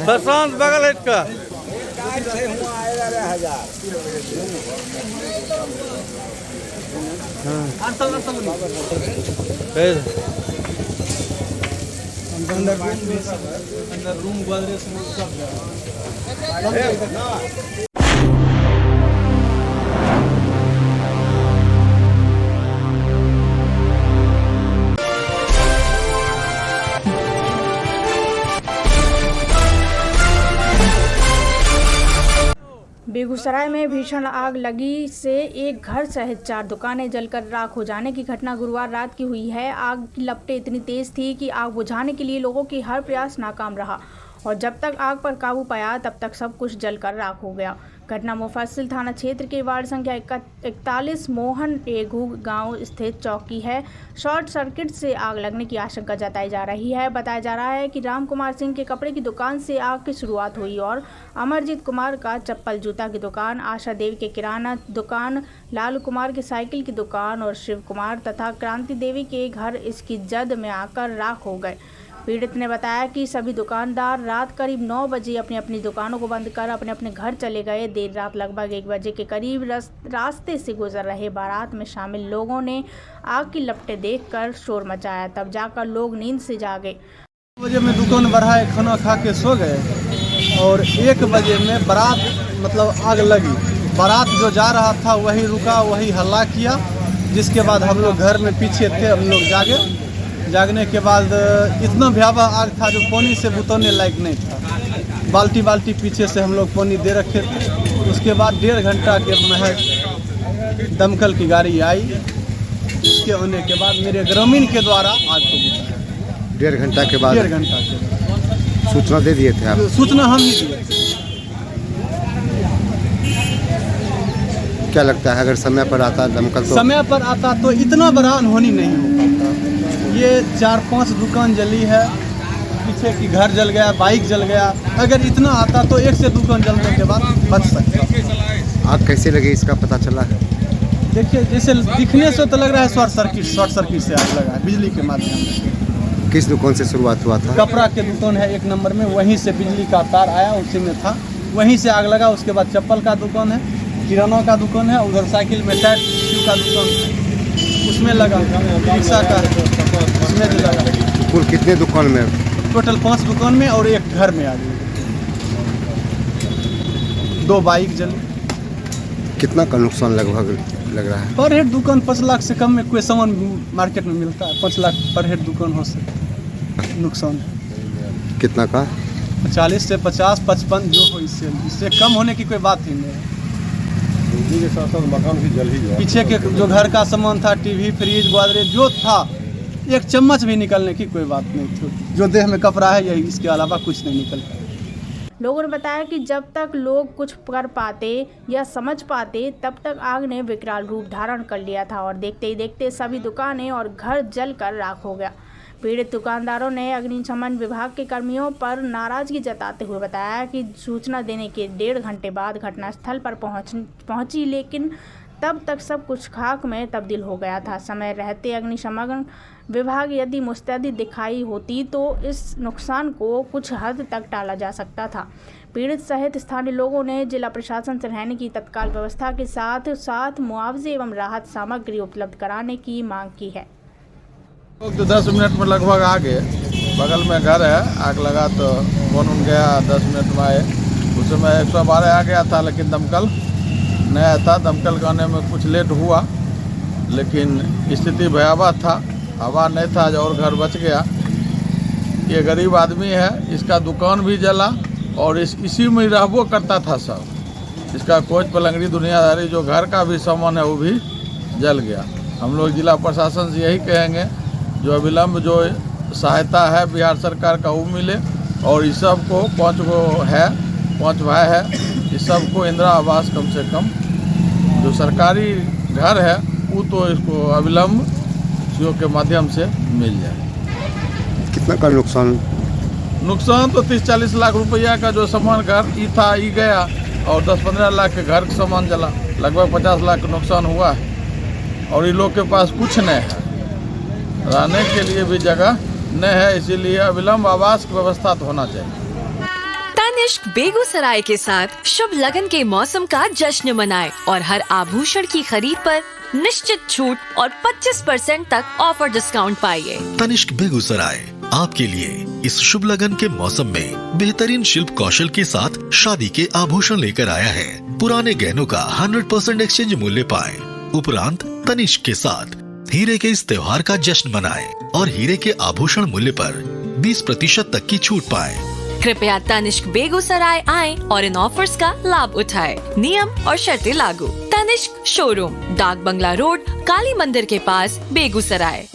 प्रशांत बगल हट का अंदर रूम गोदरेज सब बेगूसराय में भीषण आग लगी से एक घर सहित 4 दुकानें जलकर राख हो जाने की घटना गुरुवार रात की हुई है। आग की लपटें इतनी तेज थी कि आग बुझाने के लिए लोगों की हर प्रयास नाकाम रहा और जब तक आग पर काबू पाया तब तक सब कुछ जलकर राख हो गया। घटना मुफस्सिल थाना क्षेत्र के वार्ड संख्या 41 मोहन एगू गांव स्थित चौकी है। शॉर्ट सर्किट से आग लगने की आशंका जताई जा रही है। बताया जा रहा है कि राम कुमार सिंह के कपड़े की दुकान से आग की शुरुआत हुई और अमरजीत कुमार का चप्पल जूता की दुकान, आशा देवी के किराना दुकान, लालू कुमार की साइकिल की दुकान और शिव कुमार तथा क्रांति देवी के घर इसकी जद में आकर राख हो गए। पीड़ित ने बताया कि सभी दुकानदार रात करीब 9 बजे अपनी अपनी दुकानों को बंद कर अपने अपने घर चले गए। देर रात लगभग 1 बजे के करीब रास्ते से गुजर रहे बारात में शामिल लोगों ने आग की लपटें देखकर शोर मचाया, तब जाकर लोग नींद से जागे। 9 बजे में दुकान बढ़ाए, खाना खा के सो गए और 1 बजे में बारात आग लगी। बारात जो जा रहा था वही रुका, वही हल्ला किया, जिसके बाद हम लोग घर में पीछे थे, हम लोग जागने के बाद इतना भयावह आग था जो पानी से बुतौने लायक नहीं था। बाल्टी पीछे से हम लोग पानी दे रखे थे। उसके बाद 1.5 घंटा के महज दमकल की गाड़ी आई। उसके होने के बाद मेरे ग्रामीण के द्वारा आग को बुझाया। 1.5 घंटा के बाद 1.5 घंटा के सूचना दे दिए थे आप? सूचना हम ही दिए। क्या लगता है अगर समय पर आता दमकल तो समय पर आता तो इतना बड़ा अनहोनी नहीं हो पाता। ये 4-5 दुकान जली है, पीछे की घर जल गया, बाइक जल गया। अगर इतना आता तो 1 से 2 दुकान जलने के बाद बच सकता। आग कैसे लगी इसका पता चला है? देखिए, जैसे दिखने से तो लग रहा है शॉर्ट सर्किट से आग लगा है बिजली के माध्यम से। किस दुकान से शुरुआत हुआ था? कपड़ा के दुकान है 1 नंबर में, वहीं से बिजली का तार आया, उसी में था, वहीं से आग लगा। उसके बाद चप्पल का दुकान है, किराना का दुकान है, उधर साइकिल में टायर का दुकान है, उसमें लगा, रिक्शा का उसमें भी लगा। कुल कितने दुकान में? टोटल 5 दुकान में और 1 घर में आ गई। 2 बाइक जली। कितना का नुकसान लगभग लग रहा है? पर हेड दुकान 5 लाख से कम में कोई सामान मार्केट में मिलता है? 5 लाख पर हेड दुकान हो सकता नुकसान। कितना का? 40 से 50, 55 जो हो, इससे कम होने की कोई बात ही नहीं है। के साथ साथ मकान भी जल ही गया। पीछे के जो घर का सामान था, टीवी, फ्रिज, गोदरेज जो था, 1 चम्मच भी निकलने की कोई बात नहीं थी। जो देह में कपड़ा है यही, इसके अलावा कुछ नहीं निकलता। लोगों ने बताया कि जब तक लोग कुछ कर पाते या समझ पाते तब तक आग ने विकराल रूप धारण कर लिया था और देखते ही देखते सभी दुकानें और घर जलकर राख हो गया। पीड़ित दुकानदारों ने अग्निशमन विभाग के कर्मियों पर नाराजगी जताते हुए बताया कि सूचना देने के 1.5 घंटे बाद घटनास्थल पर पहुंची, लेकिन तब तक सब कुछ खाक में तब्दील हो गया था। समय रहते अग्निशमन विभाग यदि मुस्तैदी दिखाई होती तो इस नुकसान को कुछ हद तक टाला जा सकता था। पीड़ित सहित स्थानीय लोगों ने जिला प्रशासन से रहने की तत्काल व्यवस्था के साथ मुआवजे एवं राहत सामग्री उपलब्ध कराने की मांग की है। तो 10 मिनट में लगभग आ गए। बगल में घर है, आग लगा तो फोन गया, 10 मिनट में आए। उस समय 112 आ गया था, लेकिन दमकल नहीं आया था। दमकल के आने में कुछ लेट हुआ, लेकिन स्थिति भयावह था, हवा नहीं था और घर बच गया। ये गरीब आदमी है, इसका दुकान भी जला और इसी में रहबो करता था सब। इसका कोच पलंगड़ी दुनियादारी जो घर का भी सामान है वो भी जल गया। हम लोग जिला प्रशासन से यही कहेंगे जो अविलंब जो सहायता है बिहार सरकार का वो मिले और इस सब को 5 भाई है, इस सब को इंदिरा आवास कम से कम जो सरकारी घर है वो तो इसको अविलंब सीओ के माध्यम से मिल जाए। कितना का नुकसान तो 30-40 लाख रुपया का जो सामान घर था ये गया और 10-15 लाख के घर का सामान जला। लगभग 50 लाख का नुकसान हुआ है और ये लोग के पास कुछ नहीं है, रहने के लिए भी जगह नहीं है, इसीलिए अविलंब आवास की व्यवस्था तो होना चाहिए। तनिष्क बेगूसराय के साथ शुभ लगन के मौसम का जश्न मनाए और हर आभूषण की खरीद पर निश्चित छूट और 25% तक ऑफर डिस्काउंट पाइए। तनिष्क बेगूसराय आपके लिए इस शुभ लगन के मौसम में बेहतरीन शिल्प कौशल के साथ शादी के आभूषण लेकर आया है। पुराने गहनों का 100% एक्सचेंज मूल्य पाए। उपरांत तनिष्क के साथ हीरे के इस त्योहार का जश्न मनाए और हीरे के आभूषण मूल्य पर 20% तक की छूट पाए। कृपया तनिष्क बेगूसराय आएं और इन ऑफर्स का लाभ उठाएं। नियम और शर्तें लागू। तनिष्क शोरूम, डाक बंगला रोड, काली मंदिर के पास, बेगूसराय।